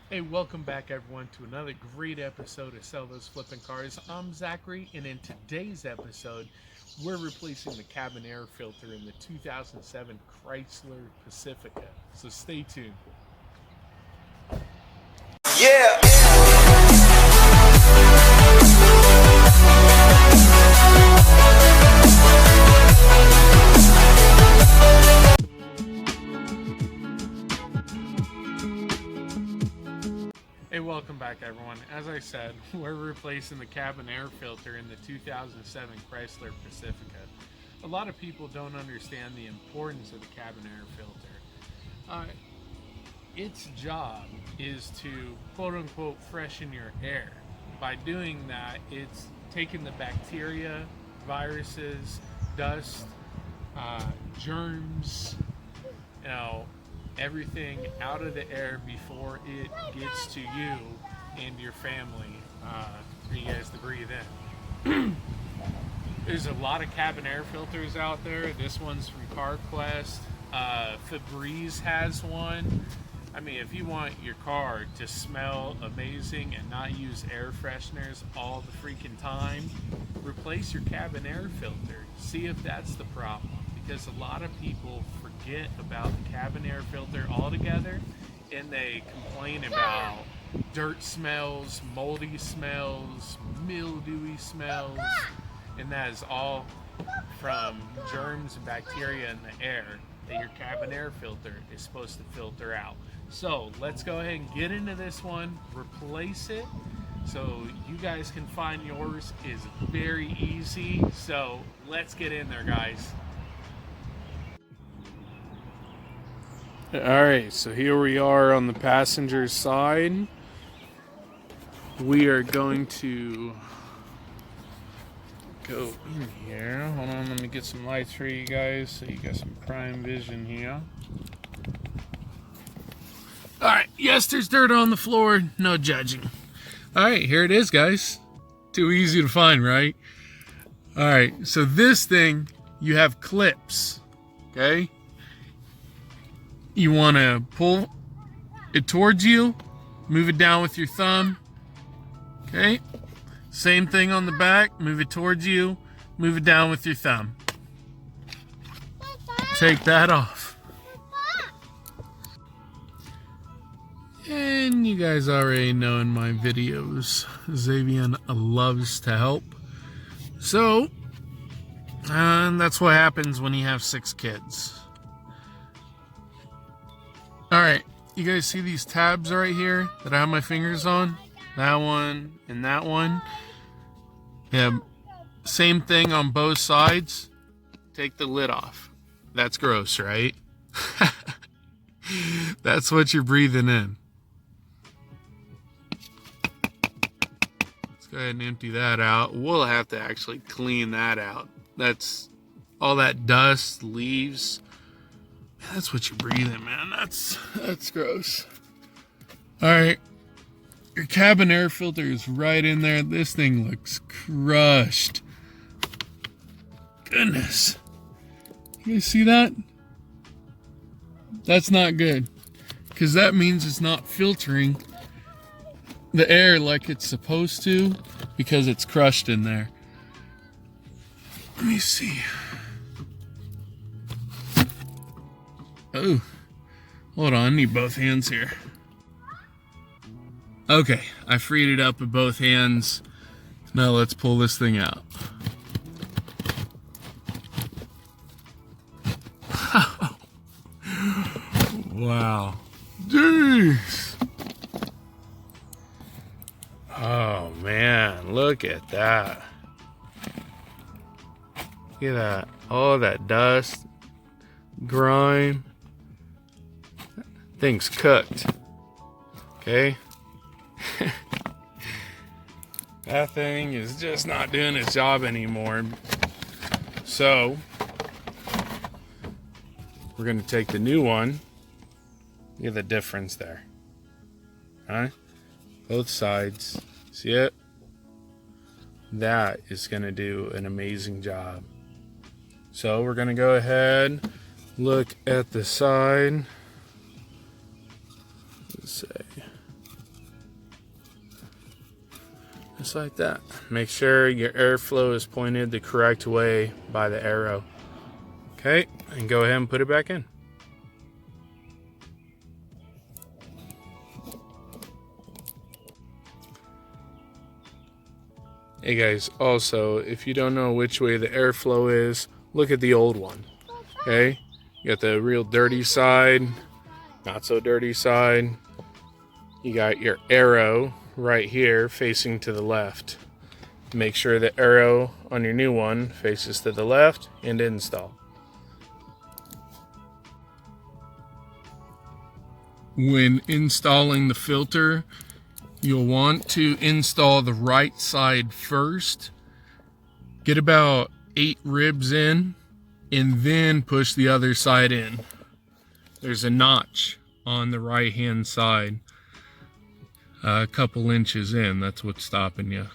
Hey, welcome back everyone to another great episode of Sell Those Flipping Cars. I'm Zachary, and in today's episode, we're replacing the cabin air filter in the 2007 Chrysler Pacifica. So stay tuned. Yeah. Hey, welcome back everyone. As I said, we're replacing the cabin air filter in the 2007 Chrysler Pacifica. A lot of people don't understand the importance of the cabin air filter. Uh, its job is to quote unquote freshen your air. By doing that, it's taking the bacteria, viruses, dust, germs, you know, everything out of the air before it gets to you and your family for you guys to breathe in. There's a lot of cabin air filters out there. This one's from CarQuest. Febreze has one. I mean, if you want your car to smell amazing and not use air fresheners all the freaking time, replace your cabin air filter. See if that's the problem. Because a lot of people forget about the cabin air filter altogether and they complain about dirt smells, moldy smells, mildewy smells, and that is all from germs and bacteria in the air that your cabin air filter is supposed to filter out. So let's go ahead and get into this one, replace it. So you guys can find yours is very easy. So let's get in there, guys. Alright, so here we are on the passenger side. We are going to go in here. Hold on, let me get some lights for you guys so you got some prime vision here. Alright, yes, there's dirt on the floor. No judging. Alright, here it is, guys. Too easy to find, right? Alright, so this thing, you have clips. Okay? You want to pull it towards you, move it down with your thumb. Okay? Same thing on the back, move it towards you, move it down with your thumb. Take that off. And you guys already know in my videos, Xavier loves to help. So, that's what happens when you have 6 kids. Alright, you guys see these tabs right here that I have my fingers on? That one and that one. Yeah, same thing on both sides. Take the lid off. That's gross, right? That's what you're breathing in. Let's go ahead and empty that out. We'll have to actually clean that out. That's all that dust, leaves. That's what you're breathing, man. That's gross. Alright. Your cabin air filter is right in there. This thing looks crushed. Goodness. You guys see that? That's not good. Because that means it's not filtering the air like it's supposed to because it's crushed in there. Let me see. Oh, hold on, I need both hands here. Okay, I freed it up with both hands. Now let's pull this thing out. Wow. Jeez. Oh man, look at that. Look at that. All that dust, grime. Thing's cooked. Okay? That thing is just not doing its job anymore. So, we're going to take the new one. Look at the difference there. Huh? Both sides. See it? That is going to do an amazing job. So, we're going to go ahead, look at the side. Let's say just like that. Make sure your airflow is pointed the correct way by the arrow. Okay, and go ahead and put it back in. Hey guys, also, if you don't know which way the airflow is, look at the old one. Okay, you got the real dirty side, not so dirty side. You got your arrow right here facing to the left. Make sure the arrow on your new one faces to the left and install. When installing the filter, you'll want to install the right side first. Get about 8 ribs in and then push the other side in. There's a notch on the right hand side. A couple inches in, that's what's stopping you.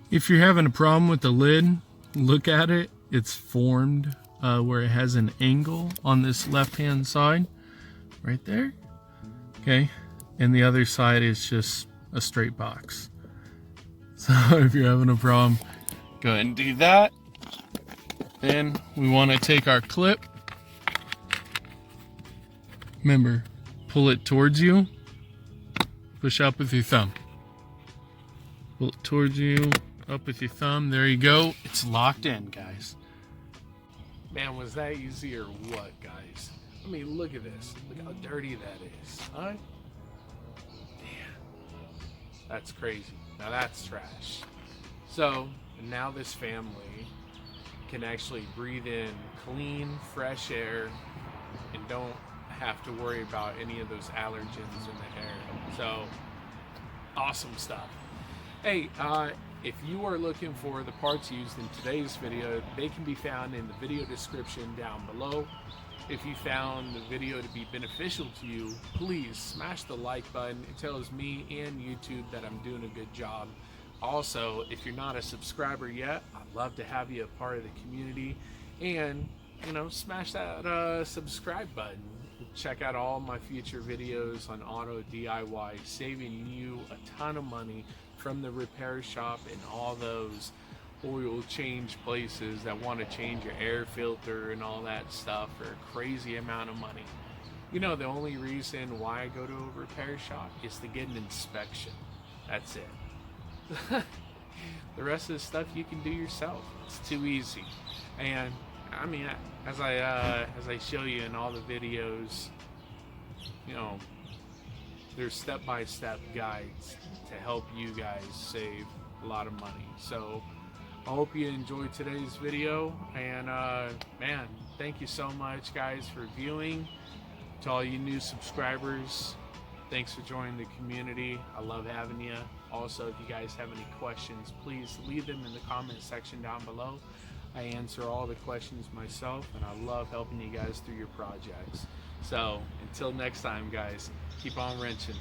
If you're having a problem with the lid, look at it. It's formed where it has an angle on this left hand side, right there. Okay, and the other side is just a straight box. So if you're having a problem, go ahead and do that. Then we want to take our clip. Remember, pull it towards you. Push up with your thumb. Pull it towards you, up with your thumb. There you go. It's locked in, guys. Man, was that easy or what, guys? I mean, look at this. Look how dirty that is. Huh? Damn. That's crazy. Now that's trash. So, now this family can actually breathe in clean, fresh air and don't have to worry about any of those allergens in the air. So, awesome stuff. Hey, if you are looking for the parts used in today's video, they can be found in the video description down below. If you found the video to be beneficial to you, please smash the like button. It tells me and YouTube that I'm doing a good job. Also, if you're not a subscriber yet, I'd love to have you a part of the community, and smash that subscribe button. Check out all my future videos on auto DIY, saving you a ton of money from the repair shop and all those oil change places that want to change your air filter and all that stuff for a crazy amount of money. The only reason why I go to a repair shop is to get an inspection. That's it. The rest of the stuff you can do yourself. It's too easy. And I mean, as I show you in all the videos, there's step-by-step guides to help you guys save a lot of money. So I hope you enjoyed today's video, and man, thank you so much, guys, for viewing. To all you new subscribers, thanks for joining the community. I love having you. Also, if you guys have any questions, please leave them in the comment section down below. I answer all the questions myself, and I love helping you guys through your projects. So until next time, guys, keep on wrenching.